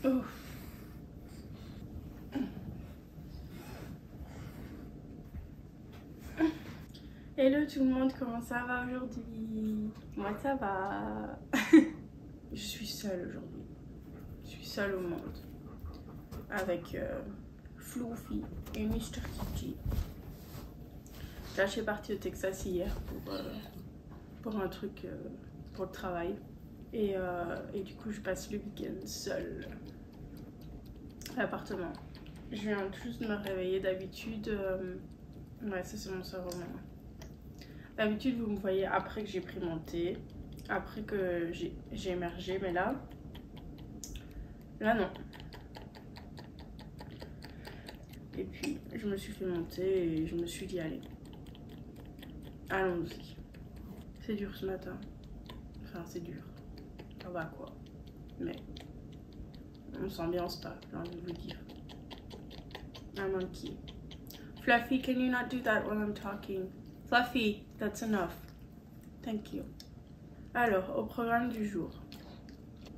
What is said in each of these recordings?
Oh. Hello tout le monde, comment ça va aujourd'hui? Moi ça va. Je suis seule aujourd'hui. Je suis seule au monde. Avec Floofy et Mr. Kitty. Là je suis partie au Texas hier pour un truc pour le travail. Et du coup je passe le week-end seule à l'appartement. Je viens juste de me réveiller d'habitude. Ouais, ça c'est mon cerveau maintenant. D'habitude vous me voyez après que j'ai pris mon thé, après que j'ai émergé, mais là non. Et puis je me suis fait mon thé et je me suis dit allez, allons-y. C'est dur ce matin. Enfin c'est dur. Ça va quoi. Mais on s'ambiance pas, j'ai envie de vous dire. Un monkey. Fluffy, can you not do that while I'm talking? Fluffy, that's enough. Thank you. Alors, au programme du jour.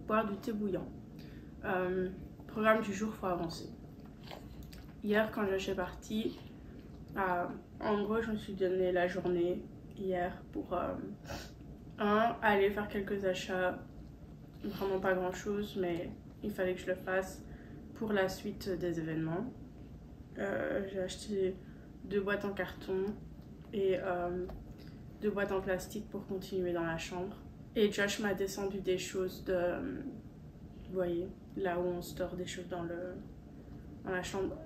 Boire du thé bouillant. Programme du jour, faut avancer. Hier, quand je suis partie, en gros, je me suis donné la journée hier pour aller faire quelques achats. Vraiment pas grand chose, mais il fallait que je le fasse pour la suite des événements. J'ai acheté 2 boîtes en carton et 2 boîtes en plastique pour continuer dans la chambre. Et Josh m'a descendu des choses de... Vous voyez, là où on store des choses dans la chambre.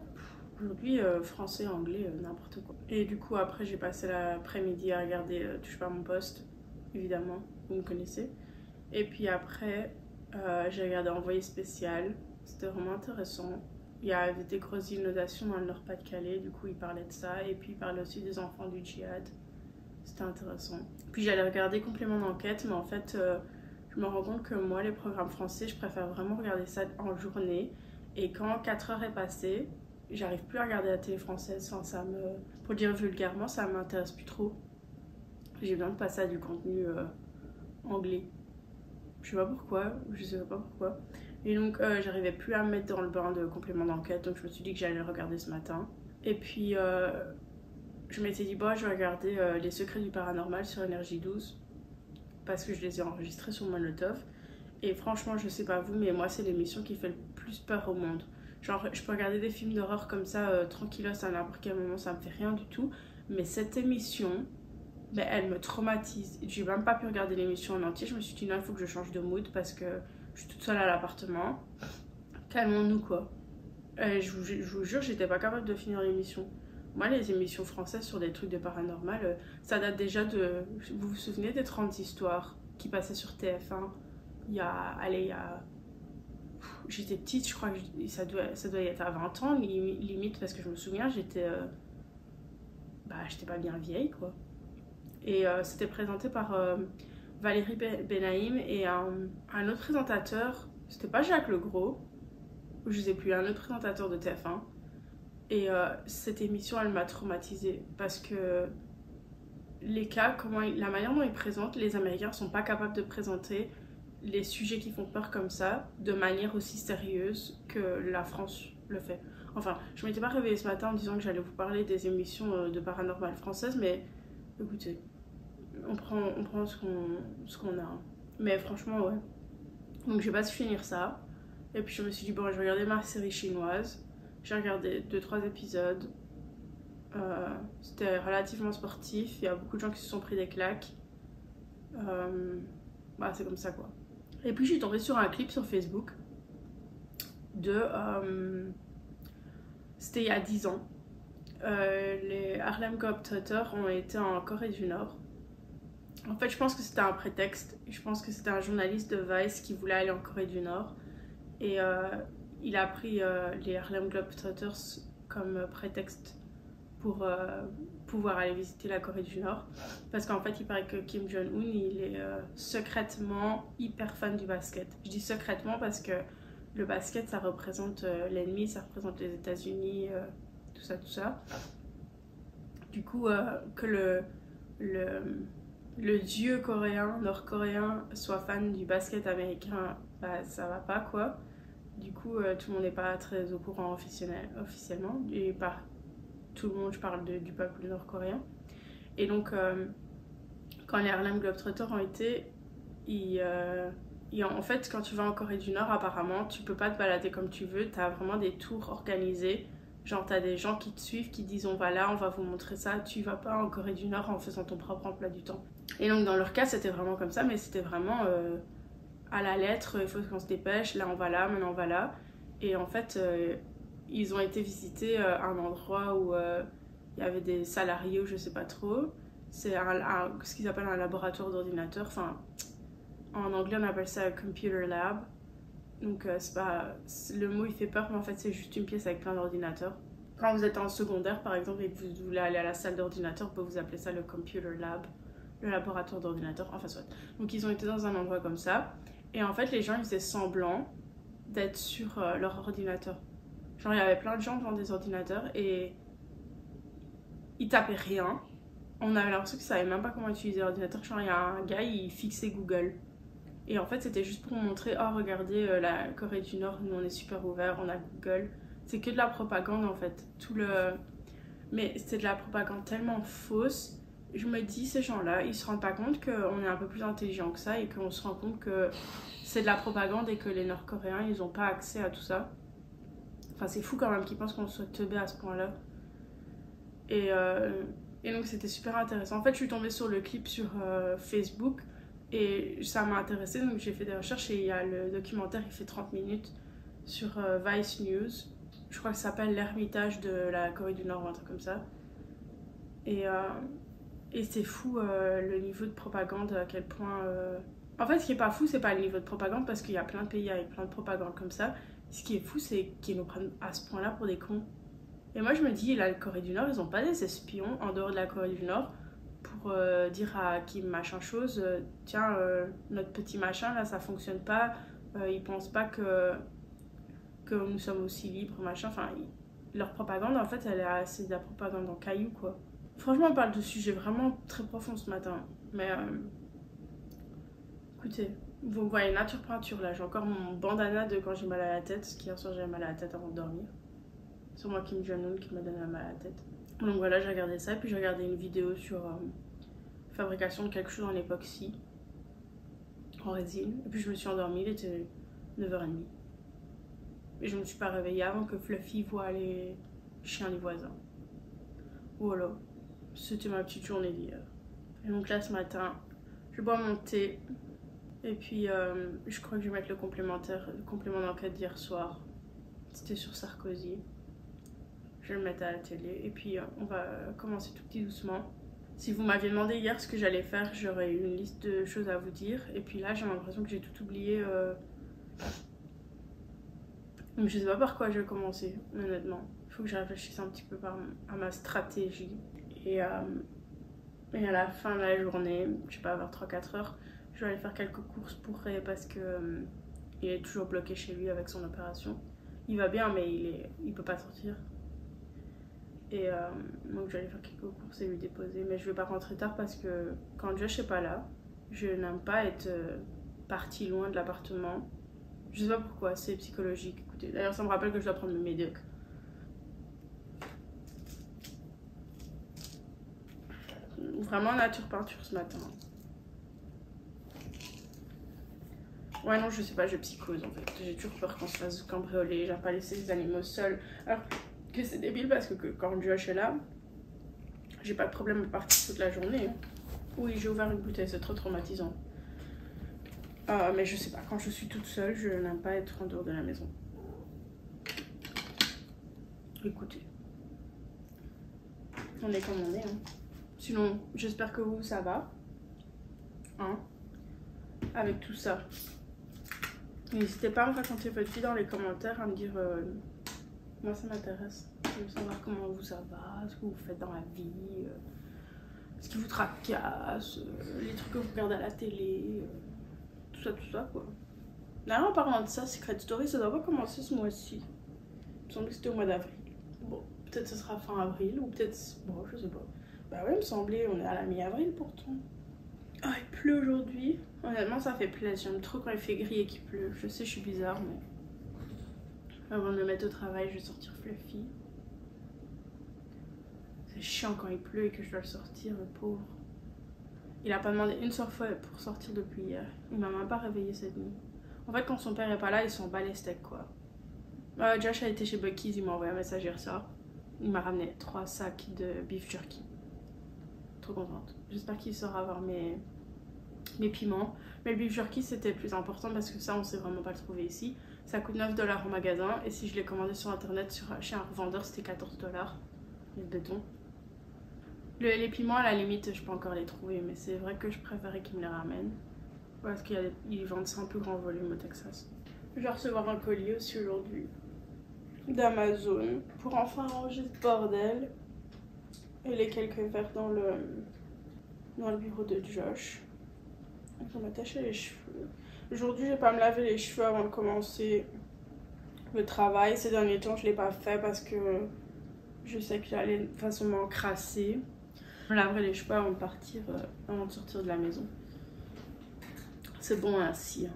Aujourd'hui, français, anglais, n'importe quoi. Et du coup, après, j'ai passé l'après-midi à regarder Touche pas à mon poste, évidemment, vous me connaissez. Et puis après, j'ai regardé Envoyé spécial, c'était vraiment intéressant. Il y avait des grosses inondations dans le Nord-Pas-de-Calais, du coup, il parlait de ça. Et puis, il parlait aussi des enfants du djihad. C'était intéressant. Puis, j'allais regarder Complément d'enquête, mais en fait, je me rends compte que moi, les programmes français, je préfère vraiment regarder ça en journée. Et quand 4 heures est passée, j'arrive plus à regarder la télé française. Enfin, pour dire vulgairement, ça m'intéresse plus trop. J'ai besoin de passer à du contenu anglais. Je sais pas pourquoi, je sais pas pourquoi. Et donc j'arrivais plus à me mettre dans le bain de Complément d'enquête, donc je me suis dit que j'allais le regarder ce matin. Et puis je m'étais dit bon, je vais regarder Les Secrets du Paranormal sur Énergie 12 parce que je les ai enregistrés sur Molotov. Et franchement, je sais pas vous, mais moi c'est l'émission qui fait le plus peur au monde. Genre je peux regarder des films d'horreur comme ça tranquillos à n'importe quel moment, ça me fait rien du tout. Mais cette émission, ben, elle me traumatise. J'ai même pas pu regarder l'émission en entier. Je me suis dit non, il faut que je change de mood parce que je suis toute seule à l'appartement. Calmons-nous quoi. Je vous jure, j'étais pas capable de finir l'émission. Moi, les émissions françaises sur des trucs de paranormal, ça date déjà de... Vous vous souvenez des 30 histoires qui passaient sur TF1 il y a... J'étais petite, je crois que ça doit être à 20 ans, limite, parce que je me souviens, j'étais pas bien vieille quoi. Et c'était présenté par Valérie Benaïm et un autre présentateur, c'était pas Jacques Legros, je sais plus, un autre présentateur de TF1. Et cette émission, elle m'a traumatisée parce que les cas, la manière dont ils présentent, les Américains sont pas capables de présenter les sujets qui font peur comme ça de manière aussi sérieuse que la France le fait. Enfin, je m'étais pas réveillée ce matin en disant que j'allais vous parler des émissions de paranormal françaises, mais écoutez, on prend ce qu'on a. Mais franchement, ouais. Donc j'ai pas su finir ça. Et puis je me suis dit, bon, je vais regarder ma série chinoise. J'ai regardé 2-3 épisodes. C'était relativement sportif. Il y a beaucoup de gens qui se sont pris des claques. Bah, c'est comme ça quoi. Et puis je suis tombée sur un clip sur Facebook de... c'était il y a 10 ans. Les Harlem Globetrotters ont été en Corée du Nord. En fait, je pense que c'était un prétexte. Je pense que c'était un journaliste de Vice qui voulait aller en Corée du Nord. Et il a pris les Harlem Globetrotters comme prétexte pour pouvoir aller visiter la Corée du Nord. Parce qu'en fait, il paraît que Kim Jong-un, il est secrètement hyper fan du basket. Je dis secrètement parce que le basket, ça représente l'ennemi, ça représente les États-Unis, tout ça. Du coup, que le dieu coréen, nord-coréen, soit fan du basket américain, bah ça va pas quoi. Du coup, tout le monde n'est pas très au courant officiellement. Et par tout le monde, je parle du peuple nord-coréen. Et donc, quand les Harlem Globetrotters ont été, en fait, quand tu vas en Corée du Nord, apparemment, tu peux pas te balader comme tu veux. Tu as vraiment des tours organisés. Genre, tu as des gens qui te suivent, qui disent on va là, on va vous montrer ça. Tu vas pas en Corée du Nord en faisant ton propre emploi du temps. Et donc, dans leur cas, c'était vraiment comme ça, mais c'était vraiment à la lettre. Il faut qu'on se dépêche. Là, on va là, maintenant, on va là. Et en fait, ils ont été visiter un endroit où il y avait des salariés ou je sais pas trop. C'est ce qu'ils appellent un laboratoire d'ordinateur. Enfin, en anglais, on appelle ça un computer lab. Donc, le mot il fait peur, mais en fait, c'est juste une pièce avec plein d'ordinateurs. Quand vous êtes en secondaire, par exemple, et que vous voulez aller à la salle d'ordinateur, vous appelez ça le computer lab, le laboratoire d'ordinateur. Enfin, soit. Donc, ils ont été dans un endroit comme ça. Et en fait, les gens, ils faisaient semblant d'être sur leur ordinateur. Genre, il y avait plein de gens devant des ordinateurs et ils tapaient rien. On avait l'impression qu'ils savaient même pas comment utiliser l'ordinateur. Genre, il y a un gars, il fixait Google. Et en fait, c'était juste pour montrer, oh, regardez, la Corée du Nord, nous, on est super ouvert, on a Google. C'est que de la propagande, en fait. Mais c'est de la propagande tellement fausse. Je me dis, ces gens-là, ils se rendent pas compte qu'on est un peu plus intelligent que ça et qu'on se rend compte que c'est de la propagande et que les Nord-Coréens, ils ont pas accès à tout ça. Enfin, c'est fou quand même qu'ils pensent qu'on soit teubé à ce point-là. Et donc, c'était super intéressant. En fait, je suis tombée sur le clip sur Facebook et ça m'a intéressée. Donc, j'ai fait des recherches et il y a le documentaire, il fait 30 minutes sur Vice News. Je crois que ça s'appelle l'Ermitage de la Corée du Nord ou un truc comme ça. Et c'est fou le niveau de propagande, à quel point... En fait, ce qui est pas fou, c'est pas le niveau de propagande parce qu'il y a plein de pays avec plein de propagande comme ça. Ce qui est fou, c'est qu'ils nous prennent à ce point-là pour des cons. Et moi, je me dis, la Corée du Nord, ils ont pas des espions en dehors de la Corée du Nord pour dire à qui machin chose, tiens, notre petit machin, là, ça fonctionne pas. Ils pensent pas que nous sommes aussi libres, machin. Enfin, leur propagande, en fait, c'est de la propagande en cailloux, quoi. Franchement, on parle de sujets vraiment très profonds ce matin. Mais écoutez, vous voyez nature peinture là. J'ai encore mon bandana de quand j'ai mal à la tête. Parce qu'hier soir j'avais mal à la tête avant de dormir. C'est moi Kim Jong-un qui m'a donné mal à la tête. Donc voilà, j'ai regardé ça. Et puis j'ai regardé une vidéo sur fabrication de quelque chose en époxy. En résine. Et puis je me suis endormie. Il était 9h30. Et je me suis pas réveillée avant que Fluffy voit les chiens des voisins. Voilà. C'était ma petite journée d'hier. Et donc là ce matin, je bois mon thé. Et puis je crois que je vais mettre le complément d'enquête d'hier soir. C'était sur Sarkozy. Je vais le mettre à la télé. Et puis on va commencer tout petit doucement. Si vous m'aviez demandé hier ce que j'allais faire, j'aurais eu une liste de choses à vous dire. Et puis là j'ai l'impression que j'ai tout oublié. Donc je sais pas par quoi je vais commencer, honnêtement. Il faut que je réfléchisse un petit peu à ma stratégie. Et à la fin de la journée, je sais pas, vers 3-4 heures, je vais aller faire quelques courses pour Ray parce que il est toujours bloqué chez lui avec son opération. Il va bien, mais il peut pas sortir. Et donc je vais aller faire quelques courses et lui déposer. Mais je vais pas rentrer tard parce que quand Josh est pas là, je n'aime pas être partie loin de l'appartement. Je sais pas pourquoi, c'est psychologique. Écoutez, d'ailleurs ça me rappelle que je dois prendre mes médocs. Vraiment nature peinture ce matin. Ouais non je sais pas, je psychose en fait. J'ai toujours peur qu'on se fasse cambrioler, j'aime pas laisser les animaux seuls. Alors que c'est débile parce que quand Josh est là, j'ai pas de problème à partir toute la journée. Oui j'ai ouvert une bouteille, c'est trop traumatisant. Mais je sais pas, quand je suis toute seule, je n'aime pas être en dehors de la maison. Écoutez, on est comme on est. Hein. Sinon, j'espère que vous, ça va. Hein, avec tout ça. N'hésitez pas à me raconter votre vie dans les commentaires, à me dire... moi, ça m'intéresse. Je veux savoir comment vous, ça va, ce que vous faites dans la vie, ce qui vous tracasse, les trucs que vous regardez à la télé, tout ça, quoi. D'ailleurs, en parlant de ça, Secret Story, ça doit pas commencer ce mois-ci. Il me semblait que c'était au mois d'avril. Bon, peut-être ce sera fin avril, ou peut-être... Bon, je sais pas. Bah ouais, il me semblait, on est à la mi-avril pourtant. Oh, il pleut aujourd'hui. Honnêtement, ça fait plaisir. J'aime trop quand il fait gris et qu'il pleut. Je sais, je suis bizarre, mais avant de me mettre au travail, je vais sortir Fluffy. C'est chiant quand il pleut et que je dois le sortir, le pauvre. Il a pas demandé une seule fois pour sortir depuis hier. Il m'a même pas réveillé cette nuit. En fait, quand son père est pas là, ils sont bas les steaks, quoi. Josh a été chez Bucky's, il m'a envoyé un message hier soir. Il m'a ramené 3 sacs de beef jerky. Trop contente. J'espère qu'il saura avoir mes piments. Mais le beef jerky, c'était plus important parce que ça, on sait vraiment pas le trouver ici. Ça coûte 9 $ au magasin. Et si je l'ai commandé sur internet chez un revendeur, c'était 14 $. Le béton. Les piments, à la limite, je peux encore les trouver. Mais c'est vrai que je préférais qu'ils me les ramènent. Parce qu'ils vendent ça en plus grand volume au Texas. Je vais recevoir un colis aussi aujourd'hui d'Amazon pour enfin ranger ce bordel et les quelques verres dans le bureau de Josh. Je vais m'attacher les cheveux. Aujourd'hui, je vais pas me laver les cheveux avant de commencer le travail. Ces derniers temps, je l'ai pas fait parce que je sais que j'allais facilement crasser. Je me laverai les cheveux avant de partir, avant de sortir de la maison. C'est bon ainsi.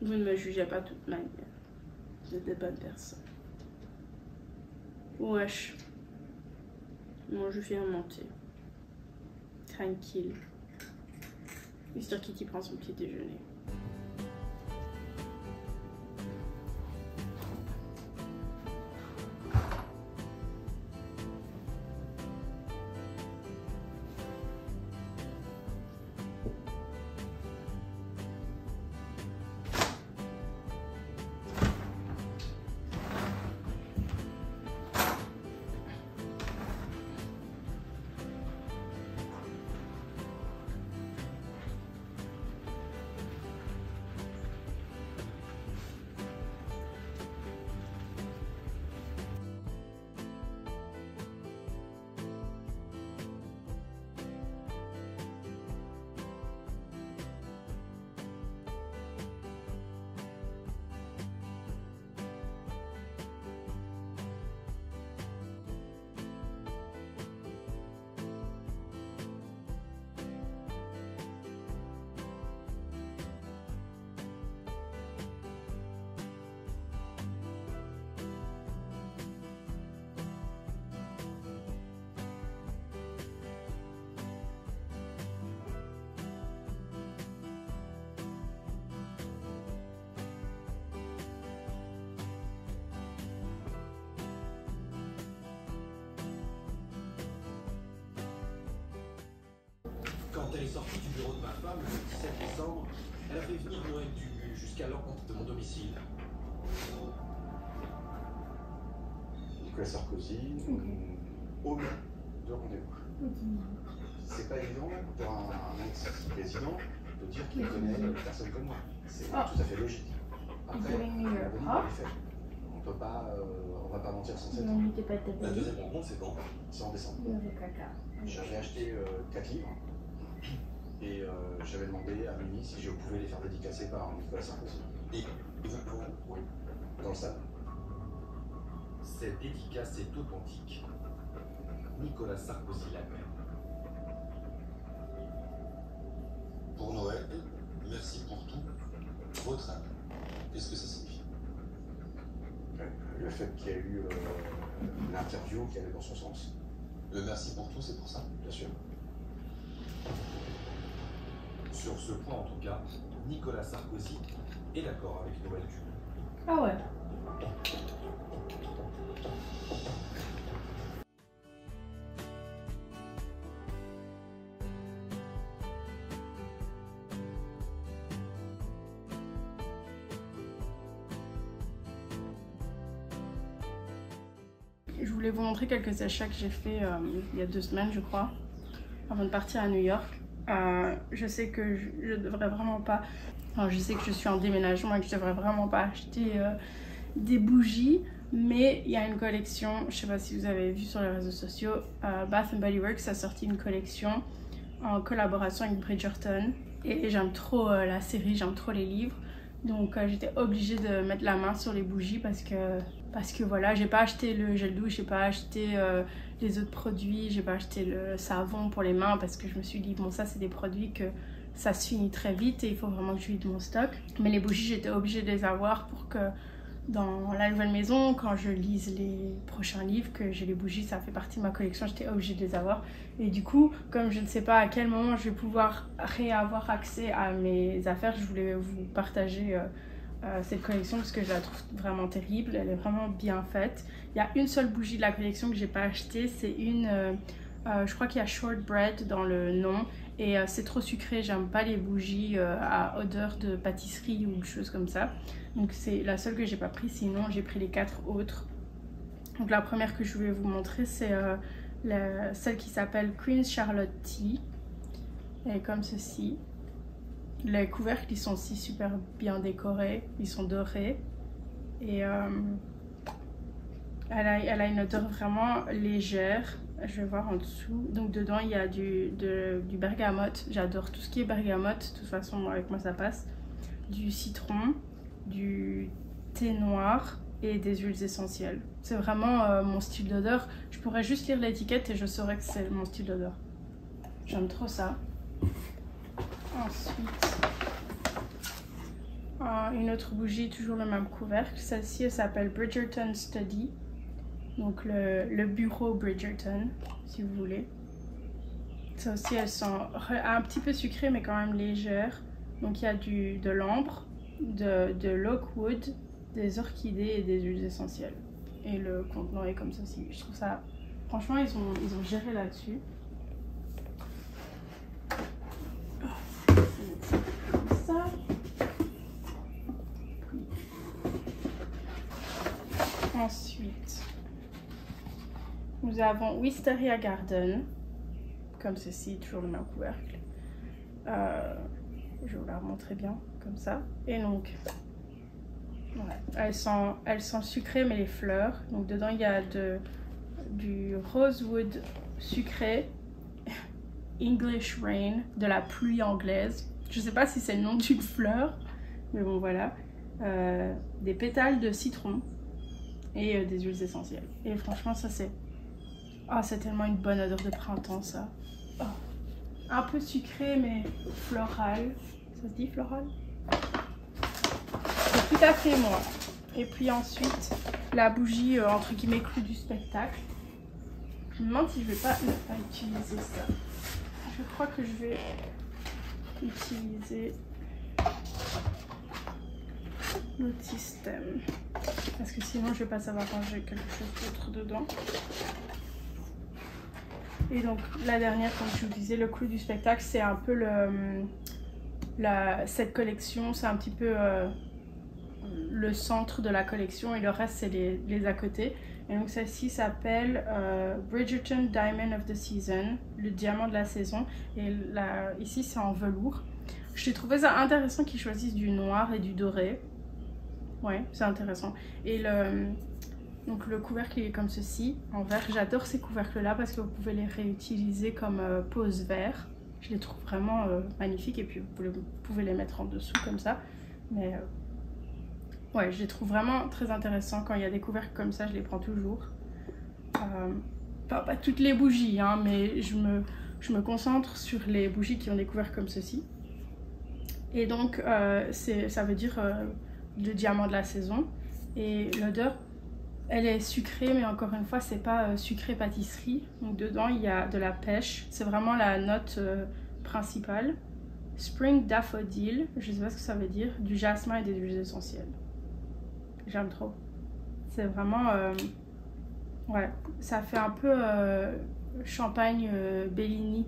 Vous ne me jugez pas de toute manière. Vous êtes des bonnes personnes. Wesh. Moi, je viens monter. Tranquille. Mr. Kitty prend son petit déjeuner. Quand elle est sortie du bureau de ma femme le 17 décembre, elle a fait venir Noël Dubu jusqu'à l'encontre de mon domicile. Nicolas Sarkozy, au main de rendez-vous. C'est pas évident pour un ex-président de dire qu'il connaît personne comme moi. C'est tout à fait logique. Après, on a les faits. On peut pas, on va pas mentir sans cette. La deuxième rencontre, c'est quand? C'est en décembre. J'avais acheté 4 livres. Et j'avais demandé à Mimi si je pouvais les faire dédicacer par Nicolas Sarkozy. Et vous pouvez? Oui, dans le salon. Cette dédicace est authentique. Nicolas Sarkozy la même. Pour Noël, merci pour tout. Votre âme. Qu'est-ce que ça signifie? Le fait qu'il y a eu l'interview qui allait dans son sens. Le merci pour tout, c'est pour ça? Bien sûr. Sur ce point, en tout cas, Nicolas Sarkozy est d'accord avec Noël Dubu. Ah ouais. Je voulais vous montrer quelques achats que j'ai fait il y a 2 semaines, je crois, avant de partir à New York. Je sais que je devrais vraiment pas... Enfin, je sais que je suis en déménagement et que je devrais vraiment pas acheter des bougies. Mais il y a une collection, je sais pas si vous avez vu sur les réseaux sociaux, Bath & Body Works a sorti une collection en collaboration avec Bridgerton. Et j'aime trop la série, j'aime trop les livres. Donc j'étais obligée de mettre la main sur les bougies parce que voilà, j'ai pas acheté le gel douche, j'ai pas acheté les autres produits, j'ai pas acheté le savon pour les mains parce que je me suis dit bon, ça c'est des produits que ça se finit très vite et il faut vraiment que je vide mon stock. Mais les bougies, j'étais obligée de les avoir pour que dans la nouvelle maison, quand je lise les prochains livres, que j'ai les bougies, ça fait partie de ma collection, j'étais obligée de les avoir. Et du coup, comme je ne sais pas à quel moment je vais pouvoir réavoir accès à mes affaires, je voulais vous partager cette collection parce que je la trouve vraiment terrible, elle est vraiment bien faite. Il y a une seule bougie de la collection que j'ai pas achetée, c'est une, je crois qu'il y a shortbread dans le nom. Et c'est trop sucré, j'aime pas les bougies à odeur de pâtisserie ou de choses comme ça. Donc c'est la seule que j'ai pas prise, sinon j'ai pris les 4 autres. Donc la première que je voulais vous montrer, c'est celle qui s'appelle Queen's Charlotte Tea. Elle est comme ceci. Les couvercles, ils sont aussi super bien décorés, ils sont dorés. Et elle a une odeur vraiment légère. Je vais voir en dessous. Donc dedans il y a du bergamote. J'adore tout ce qui est bergamote. De toute façon avec moi ça passe. Du citron, du thé noir et des huiles essentielles. C'est vraiment mon style d'odeur. Je pourrais juste lire l'étiquette et je saurais que c'est mon style d'odeur. J'aime trop ça. Ensuite, une autre bougie, toujours le même couvercle. Celle-ci elle s'appelle Bridgerton Study. Donc le bureau Bridgerton, si vous voulez. Ça aussi, elles sont un petit peu sucrées, mais quand même légères. Donc il y a de l'ambre, de l'oakwood, des orchidées et des huiles essentielles. Et le contenant est comme ceci. Je trouve ça... Franchement, ils ont géré là-dessus. Comme ça. Ensuite... nous avons Wisteria Garden, comme ceci, toujours le même couvercle. Je vais vous la remontrer bien, comme ça. Et donc, ouais, elles sont sucrées, mais les fleurs. Donc dedans, il y a du rosewood sucré, English Rain, de la pluie anglaise. Je sais pas si c'est le nom d'une fleur, mais bon, voilà. Des pétales de citron et des huiles essentielles. Et franchement, ça c'est... oh, c'est tellement une bonne odeur de printemps, ça. Oh. Un peu sucré, mais floral. Ça se dit floral? C'est tout à fait moi. Et puis ensuite, la bougie, entre guillemets, clou du spectacle. Je me demande si je vais pas utiliser ça. Je crois que je vais utiliser notre système. Parce que sinon, je vais pas savoir ranger quelque chose d'autre dedans. Et donc la dernière, comme je vous disais, le clou du spectacle, c'est un peu cette collection, c'est un petit peu le centre de la collection et le reste c'est les à côté. Et donc celle-ci s'appelle Bridgerton Diamond of the Season, le diamant de la saison. Et là, ici c'est en velours. J'ai trouvé ça intéressant qu'ils choisissent du noir et du doré. Ouais, c'est intéressant. Et donc le couvercle est comme ceci, en verre. J'adore ces couvercles là parce que vous pouvez les réutiliser comme pose verre. Je les trouve vraiment magnifiques et puis vous pouvez les mettre en dessous comme ça. Mais ouais, je les trouve vraiment très intéressants. Quand il y a des couvercles comme ça, je les prends toujours. Enfin, pas toutes les bougies, hein, mais je me concentre sur les bougies qui ont des couvercles comme ceci. Et donc ça veut dire le diamant de la saison. Et l'odeur, elle est sucrée, mais encore une fois, c'est pas sucré pâtisserie. Donc dedans, il y a de la pêche. C'est vraiment la note principale. Spring Daffodil, je sais pas ce que ça veut dire. Du jasmin et des huiles essentielles. J'aime trop. C'est vraiment... ouais, ça fait un peu champagne Bellini.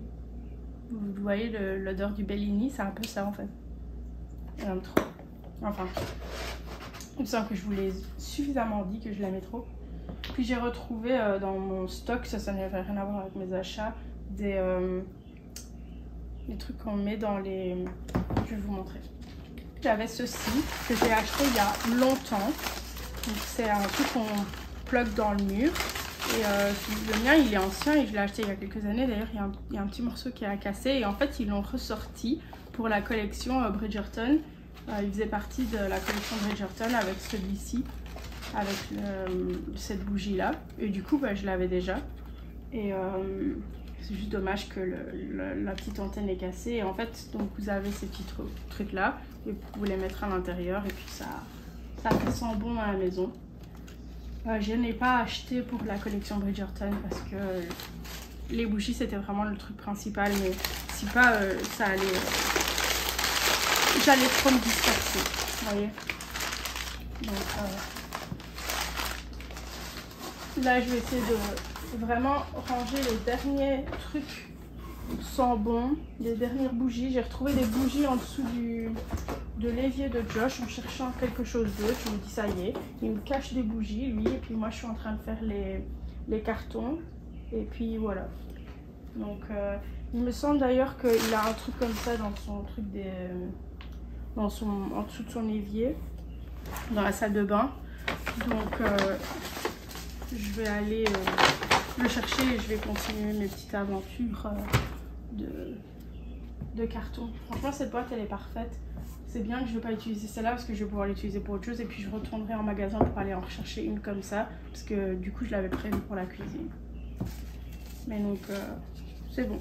Vous voyez l'odeur du Bellini, c'est un peu ça en fait. J'aime trop. Enfin... il me semble que je vous l'ai suffisamment dit que je l'aimais trop. Puis j'ai retrouvé dans mon stock, ça n'avait rien à voir avec mes achats, des trucs qu'on met dans les... je vais vous montrer. J'avais ceci que j'ai acheté il y a longtemps. C'est un truc qu'on plug dans le mur. Et le mien il est ancien et je l'ai acheté il y a quelques années. D'ailleurs il y a un petit morceau qui a cassé. Et en fait ils l'ont ressorti pour la collection Bridgerton. Il faisait partie de la collection Bridgerton avec celui-ci, avec cette bougie là. Et du coup bah, je l'avais déjà. Et c'est juste dommage que la petite antenne est cassée. Et en fait donc vous avez ces petits trucs là et vous les mettre à l'intérieur et puis ça sent bon à la maison. Je n'ai pas acheté pour la collection Bridgerton parce que les bougies c'était vraiment le truc principal, mais si pas ça allait, j'allais trop me disperser, vous voyez. Donc là je vais essayer de vraiment ranger les derniers trucs sans bon, les dernières bougies. J'ai retrouvé des bougies en dessous de l'évier de Josh en cherchant quelque chose d'autre. Je me dis ça y est, il me cache des bougies lui, et puis moi je suis en train de faire les cartons et puis voilà. Donc il me semble d'ailleurs qu'il a un truc comme ça dans son truc en dessous de son évier dans la salle de bain. Donc je vais aller le chercher et je vais continuer mes petites aventures de carton. Franchement cette boîte elle est parfaite. C'est bien que je ne vais pas utiliser celle-là parce que je vais pouvoir l'utiliser pour autre chose et puis je retournerai en magasin pour aller en rechercher une comme ça parce que du coup je l'avais prévue pour la cuisine. Mais donc c'est bon.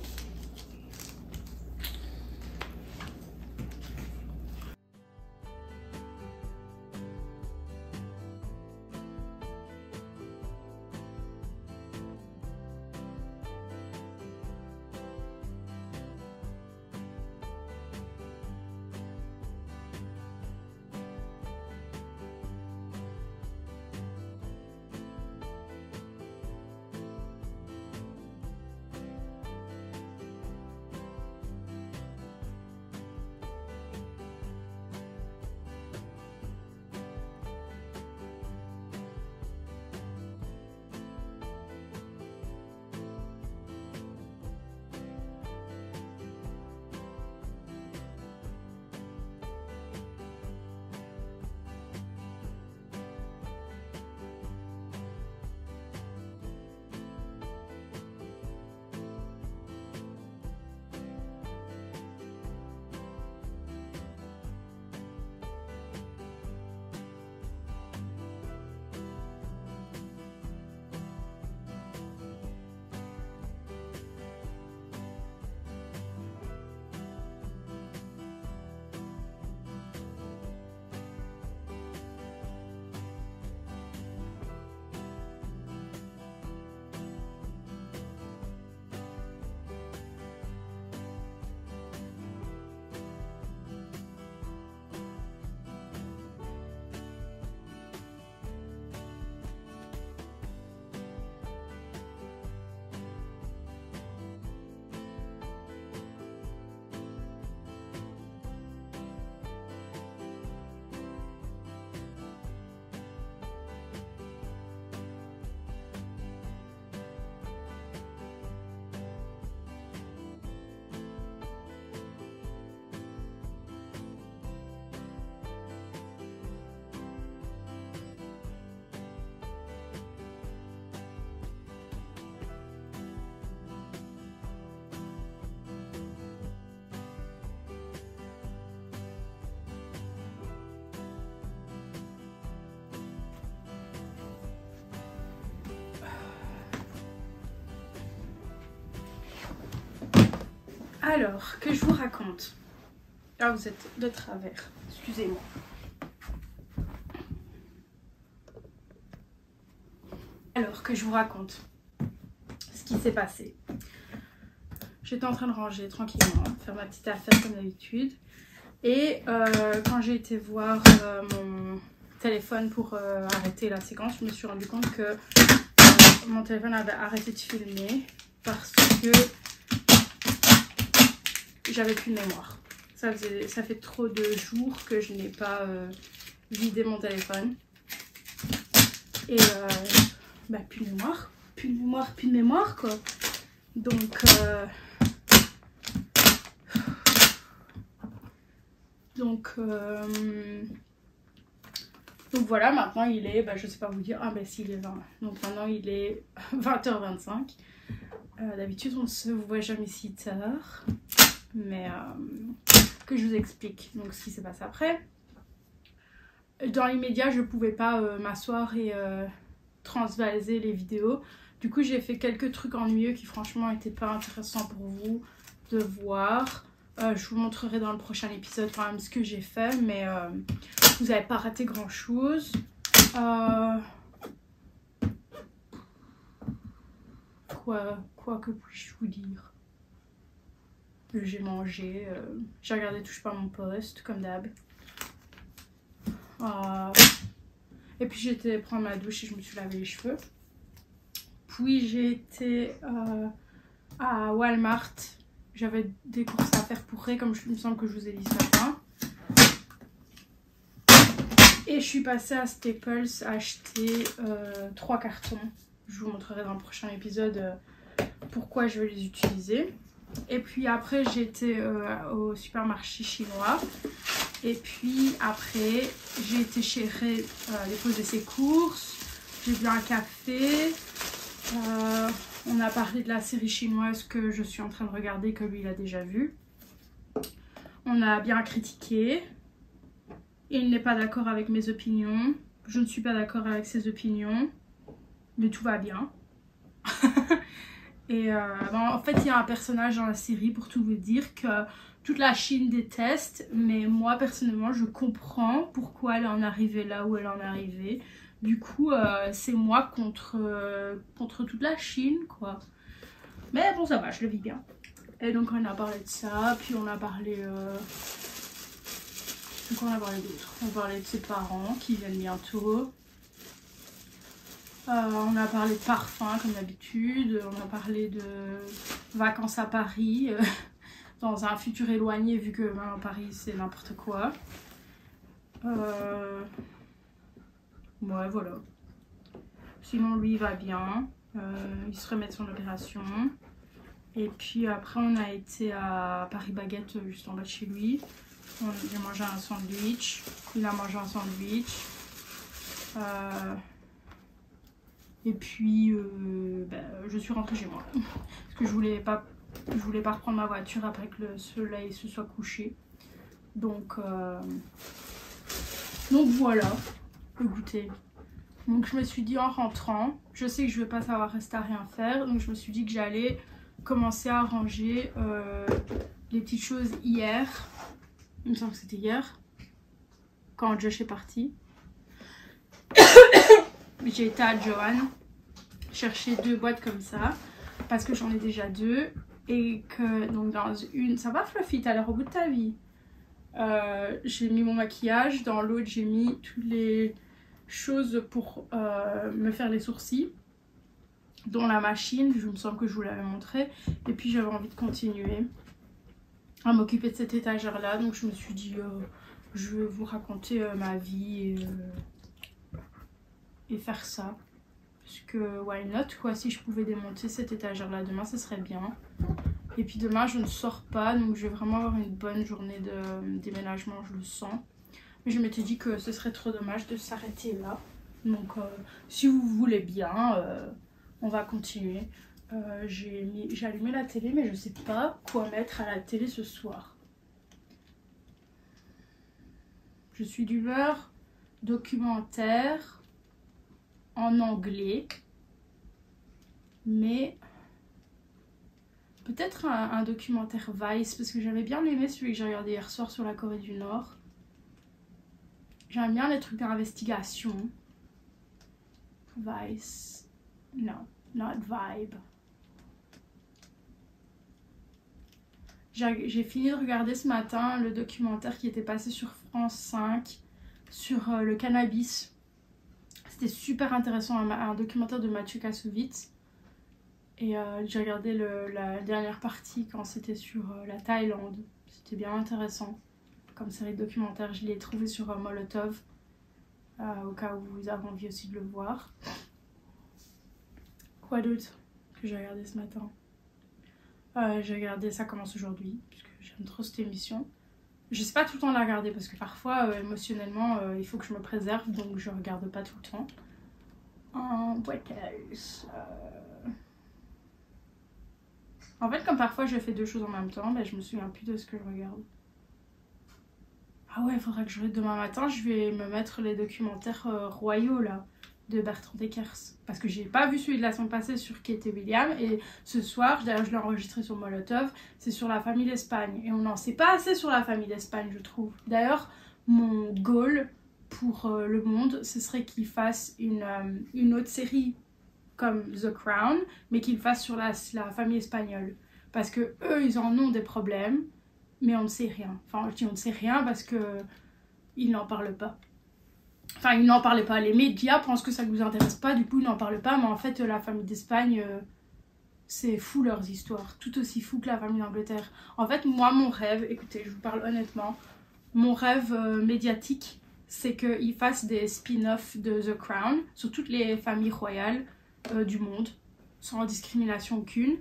Alors, que je vous raconte. Ah, vous êtes de travers. Excusez-moi. Alors, que je vous raconte ce qui s'est passé. J'étais en train de ranger tranquillement, faire ma petite affaire comme d'habitude. Et quand j'ai été voir mon téléphone pour arrêter la séquence, je me suis rendu compte que mon téléphone avait arrêté de filmer parce que j'avais plus de mémoire. Ça fait trop de jours que je n'ai pas vidé mon téléphone. Et bah, plus de mémoire quoi. Donc voilà, maintenant il est, bah, je sais pas vous dire, ah ben si, il est 20. Donc maintenant il est 20h25. D'habitude on se voit jamais si tard. Mais que je vous explique donc ce qui s'est passé après. Dans l'immédiat, je pouvais pas m'asseoir et transvaser les vidéos. Du coup, j'ai fait quelques trucs ennuyeux qui franchement n'étaient pas intéressants pour vous de voir. Je vous montrerai dans le prochain épisode quand même ce que j'ai fait, mais vous n'avez pas raté grand chose. Quoi que puis-je vous dire? J'ai mangé, j'ai regardé Touche pas à mon poste, comme d'hab. Et puis j'ai été prendre ma douche et je me suis lavé les cheveux. Puis j'ai été à Walmart. J'avais des courses à faire pour Ray, comme il me semble que je vous ai dit ce matin. Et je suis passée à Staples acheter 3 cartons. Je vous montrerai dans le prochain épisode pourquoi je vais les utiliser. Et puis après j'ai été au supermarché chinois. Et puis après j'ai été chez Ray déposer ses courses. J'ai bu un café. On a parlé de la série chinoise que je suis en train de regarder, que lui il a déjà vu. On a bien critiqué. Il n'est pas d'accord avec mes opinions. Je ne suis pas d'accord avec ses opinions. Mais tout va bien. Et en fait il y a un personnage dans la série, pour tout vous dire, que toute la Chine déteste. Mais moi personnellement je comprends pourquoi elle en est arrivée là où elle en est arrivée. Du coup c'est moi contre toute la Chine quoi. Mais bon ça va, je le vis bien. Et donc on a parlé de ça, puis on a parlé... Donc on a parlé d'autres. On a parlé de ses parents qui viennent bientôt. On a parlé de parfum comme d'habitude. On a parlé de vacances à Paris dans un futur éloigné vu que maintenant Paris c'est n'importe quoi. Ouais voilà. Sinon lui il va bien. Il se remet de son opération. Et puis après on a été à Paris Baguette juste en bas de chez lui. J'ai mangé un sandwich. Il a mangé un sandwich. Et puis je suis rentrée chez moi. Parce que je voulais pas reprendre ma voiture après que le soleil se soit couché. Donc voilà le goûter. Donc je me suis dit en rentrant, je sais que je vais pas savoir rester à rien faire. Donc je me suis dit que j'allais commencer à ranger les petites choses hier. Il me semble que c'était hier, quand Josh est parti. J'ai été à Joann chercher 2 boîtes comme ça, parce que j'en ai déjà 2. Et que donc dans une, ça va Fluffy, t'as l'air au bout de ta vie. J'ai mis mon maquillage, dans l'autre j'ai mis toutes les choses pour me faire les sourcils, dont la machine, je me semble que je vous l'avais montré. Et puis j'avais envie de continuer à m'occuper de cette étagère là, donc je me suis dit je vais vous raconter ma vie et faire ça, parce que why not quoi. Si je pouvais démonter cette étagère là demain, ce serait bien. Et puis demain je ne sors pas, donc je vais vraiment avoir une bonne journée de déménagement, je le sens. Mais je m'étais dit que ce serait trop dommage de s'arrêter là, donc si vous voulez bien on va continuer. J'ai allumé la télé, mais je sais pas quoi mettre à la télé ce soir. Je suis d'humeur documentaire en anglais, mais peut-être un documentaire Vice, parce que j'avais bien aimé celui que j'ai regardé hier soir sur la Corée du Nord. J'aime bien les trucs d'investigation. Vice, non, not Vibe. J'ai fini de regarder ce matin le documentaire qui était passé sur France 5 sur le cannabis. C'était super intéressant, un documentaire de Mathieu Kassovitz. Et j'ai regardé la dernière partie quand c'était sur la Thaïlande. C'était bien intéressant comme série de documentaires. Je l'ai trouvé sur Molotov, au cas où vous avez envie aussi de le voir. Quoi d'autre que j'ai regardé ce matin? J'ai regardé Ça commence aujourd'hui, parce que j'aime trop cette émission. Je sais pas tout le temps la regarder, parce que parfois, émotionnellement, il faut que je me préserve, donc je regarde pas tout le temps. What else? En fait, comme parfois je fais 2 choses en même temps, je me souviens plus de ce que je regarde. Ah ouais, il faudra que demain matin, je vais me mettre les documentaires royaux là, de Bertrand Deckers. Parce que j'ai pas vu celui de la semaine passée sur Kate et William. Et ce soir, d'ailleurs je l'ai enregistré sur Molotov, c'est sur la famille d'Espagne. Et on n'en sait pas assez sur la famille d'Espagne, je trouve. D'ailleurs, mon goal pour le monde, ce serait qu'il fasse une autre série comme The Crown, mais qu'il fasse sur la famille espagnole. Parce que eux, ils en ont des problèmes, mais on ne sait rien. Enfin, je dis on ne sait rien parce que ils n'en parlent pas. Enfin, ils n'en parlaient pas. Les médias pensent que ça ne nous intéresse pas, du coup, ils n'en parlent pas. Mais en fait, la famille d'Espagne, c'est fou leurs histoires. Tout aussi fou que la famille d'Angleterre. En fait, moi, mon rêve, écoutez, je vous parle honnêtement, mon rêve médiatique, c'est qu'ils fassent des spin-offs de The Crown sur toutes les familles royales du monde, sans discrimination aucune.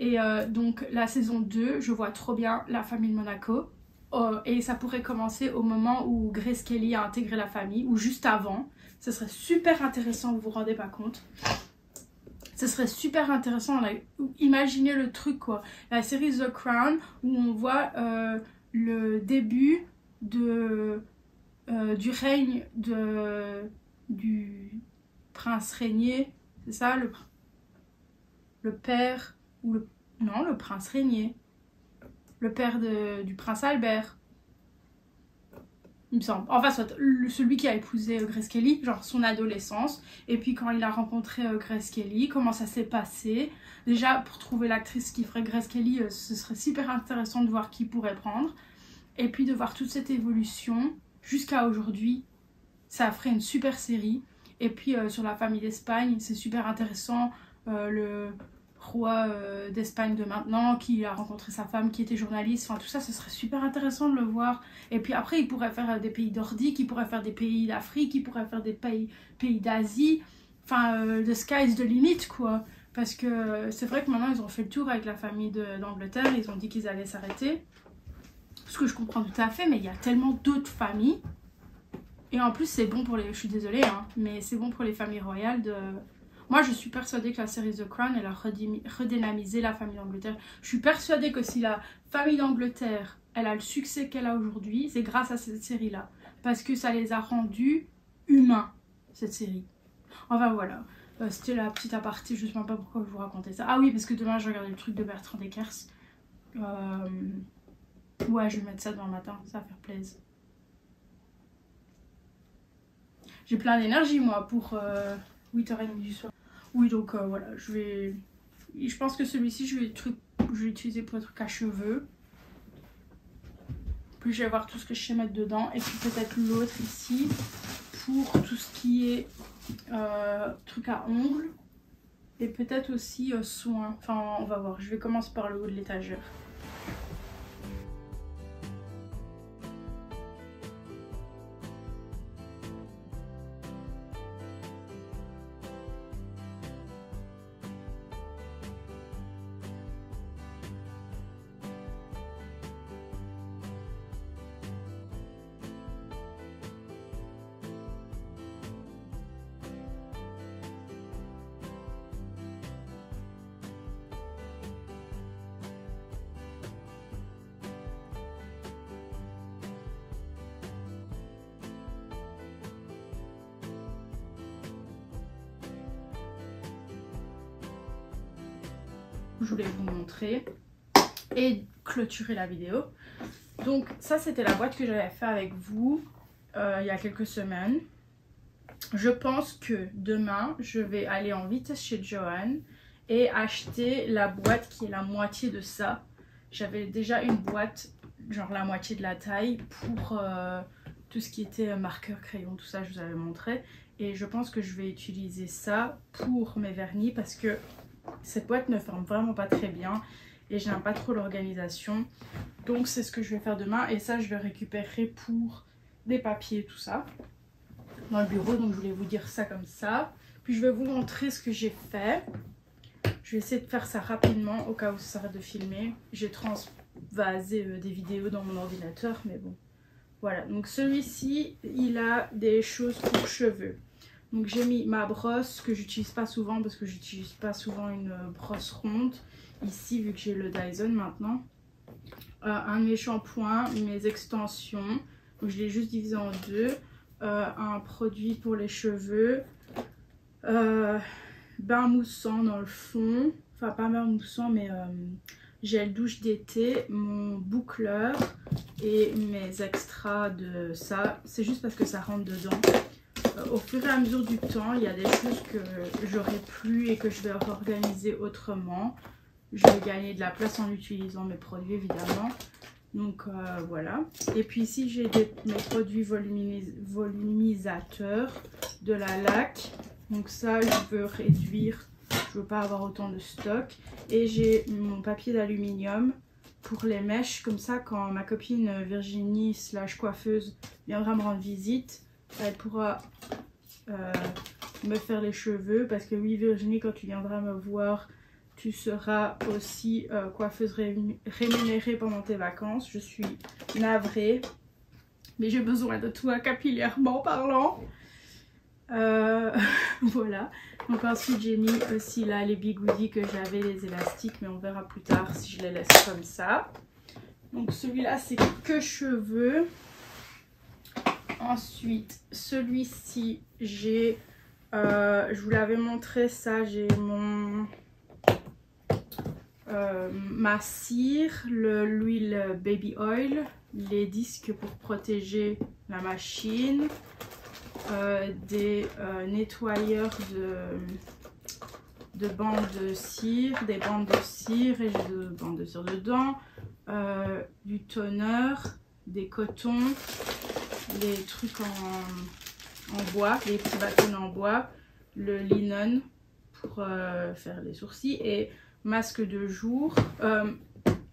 Et donc, la saison 2, je vois trop bien la famille de Monaco. Et ça pourrait commencer au moment où Grace Kelly a intégré la famille, ou juste avant. Ce serait super intéressant, vous vous rendez pas compte. Ce serait super intéressant, là. Imaginez le truc quoi. La série The Crown, où on voit le début du règne du prince régnier. C'est ça, le père, ou non, le prince régnier. Le père du prince Albert, il me semble. Enfin, soit celui qui a épousé Grace Kelly, genre son adolescence. Et puis quand il a rencontré Grace Kelly, comment ça s'est passé. Déjà, pour trouver l'actrice qui ferait Grace Kelly, ce serait super intéressant de voir qui pourrait prendre. Et puis de voir toute cette évolution jusqu'à aujourd'hui. Ça ferait une super série. Et puis sur la famille d'Espagne, c'est super intéressant. Le roi d'Espagne de maintenant qui a rencontré sa femme qui était journaliste, enfin tout ça, ce serait super intéressant de le voir. Et puis après il pourrait faire des pays nordiques, il pourrait faire des pays d'Afrique, il pourrait faire des pays d'Asie, enfin the sky is the limit quoi, parce que c'est vrai que maintenant ils ont fait le tour avec la famille d'Angleterre, ils ont dit qu'ils allaient s'arrêter, ce que je comprends tout à fait, mais il y a tellement d'autres familles, et en plus c'est bon pour les, je suis désolée hein, mais c'est bon pour les familles royales de... Moi, je suis persuadée que la série The Crown, elle a redynamisé la famille d'Angleterre. Je suis persuadée que si la famille d'Angleterre, elle a le succès qu'elle a aujourd'hui, c'est grâce à cette série-là. Parce que ça les a rendus humains, cette série. Enfin, voilà. C'était la petite aparté, je ne sais même pas pourquoi je vous racontais ça. Ah oui, parce que demain, je regardais le truc de Bertrand Deckers. Ouais, je vais mettre ça demain matin, ça va faire plaisir. J'ai plein d'énergie, moi, pour 8h30 du soir. Oui, donc voilà, je pense que celui-ci, je vais l'utiliser pour les trucs à cheveux. Puis je vais voir tout ce que je sais mettre dedans. Et puis peut-être l'autre ici pour tout ce qui est truc à ongles. Et peut-être aussi soins. Enfin, on va voir. Je vais commencer par le haut de l'étagère. Je voulais vous montrer et clôturer la vidéo. Donc ça c'était la boîte que j'avais fait avec vous il y a quelques semaines. Je pense que demain je vais aller en vitesse chez Joanne et acheter la boîte qui est la moitié de ça. J'avais déjà une boîte genre la moitié de la taille pour tout ce qui était marqueur, crayon, tout ça je vous avais montré. Et je pense que je vais utiliser ça pour mes vernis parce que cette boîte ne ferme vraiment pas très bien et j'aime pas trop l'organisation. Donc c'est ce que je vais faire demain et ça je le récupérerai pour des papiers tout ça dans le bureau. Donc je voulais vous dire ça comme ça. Puis je vais vous montrer ce que j'ai fait. Je vais essayer de faire ça rapidement au cas où ça s'arrête de filmer. J'ai transvasé des vidéos dans mon ordinateur mais bon. Voilà, donc celui-ci il a des choses pour cheveux. Donc j'ai mis ma brosse que j'utilise pas souvent parce que j'utilise pas souvent une brosse ronde. Ici vu que j'ai le Dyson maintenant. Un de mes shampoings, mes extensions, je l'ai juste divisé en deux. Un produit pour les cheveux, bain moussant dans le fond, enfin pas bain moussant mais gel douche d'été, mon boucleur et mes extras de ça. C'est juste parce que ça rentre dedans. Au fur et à mesure du temps, il y a des choses que j'aurai plus et que je vais organiser autrement. Je vais gagner de la place en utilisant mes produits évidemment. Donc voilà. Et puis ici j'ai mes produits volumisateurs de la LAC. Donc ça je veux réduire, je veux pas avoir autant de stock. Et j'ai mon papier d'aluminium pour les mèches. Comme ça quand ma copine Virginie / coiffeuse viendra me rendre visite, elle pourra me faire les cheveux. Parce que oui Virginie, quand tu viendras me voir, tu seras aussi coiffeuse rémunérée pendant tes vacances. Je suis navrée, mais j'ai besoin de toi capillairement parlant. Voilà. Donc ensuite j'ai mis aussi là les bigoudis que j'avais, les élastiques, mais on verra plus tard si je les laisse comme ça. Donc celui-là c'est que cheveux. Ensuite celui-ci j'ai, je vous l'avais montré ça, j'ai mon... ma cire, l'huile baby oil, les disques pour protéger la machine, des nettoyeurs de bandes de cire, des bandes de cire et j'ai de bandes de cire dedans, du toner, des cotons, les trucs en bois, les petits bâtons en bois, le linen pour faire les sourcils et masque de jour,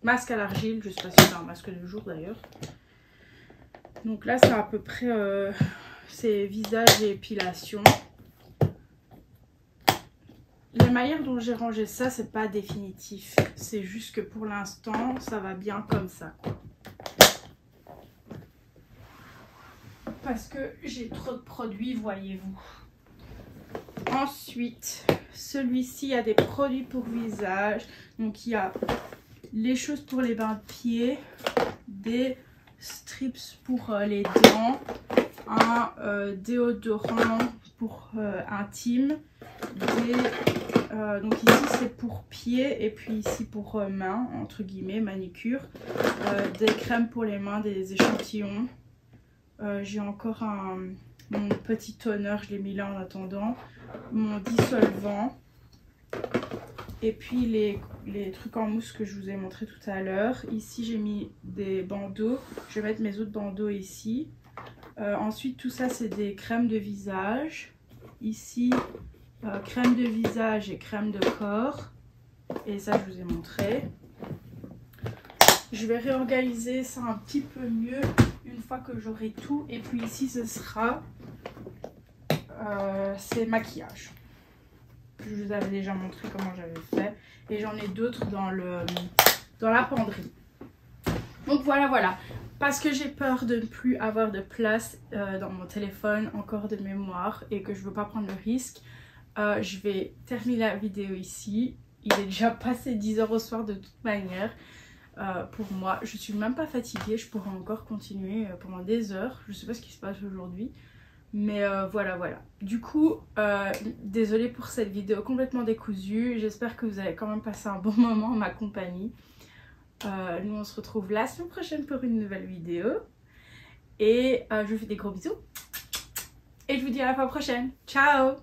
masque à l'argile, je sais pas si c'est un masque de jour d'ailleurs. Donc là c'est à peu près c'est visage et épilation. La manière dont j'ai rangé ça c'est pas définitif, c'est juste que pour l'instant ça va bien comme ça quoi. Parce que j'ai trop de produits, voyez-vous. Ensuite, celui-ci, il y a des produits pour visage. Donc, il y a les choses pour les bains de pied, des strips pour les dents, un déodorant pour intime, donc ici c'est pour pied et puis ici pour main, entre guillemets, manicure, des crèmes pour les mains, des échantillons. J'ai encore mon petit toner, je l'ai mis là en attendant, mon dissolvant et puis les trucs en mousse que je vous ai montré tout à l'heure. Ici j'ai mis des bandeaux, je vais mettre mes autres bandeaux ici. Ensuite tout ça c'est des crèmes de visage, ici crème de visage et crème de corps, et ça je vous ai montré. Je vais réorganiser ça un petit peu mieux une fois que j'aurai tout. Et puis ici ce sera c'est maquillage. Je vous avais déjà montré comment j'avais fait. Et j'en ai d'autres dans la penderie. Donc voilà. Parce que j'ai peur de ne plus avoir de place dans mon téléphone, encore de mémoire, et que je ne veux pas prendre le risque, je vais terminer la vidéo ici. Il est déjà passé 10 h au soir de toute manière. Pour moi, je suis même pas fatiguée, je pourrais encore continuer pendant des heures. Je sais pas ce qui se passe aujourd'hui, mais voilà. Du coup, désolée pour cette vidéo complètement décousue. J'espère que vous avez quand même passé un bon moment en ma compagnie. Nous on se retrouve la semaine prochaine pour une nouvelle vidéo. Et je vous fais des gros bisous. Et je vous dis à la fois prochaine. Ciao!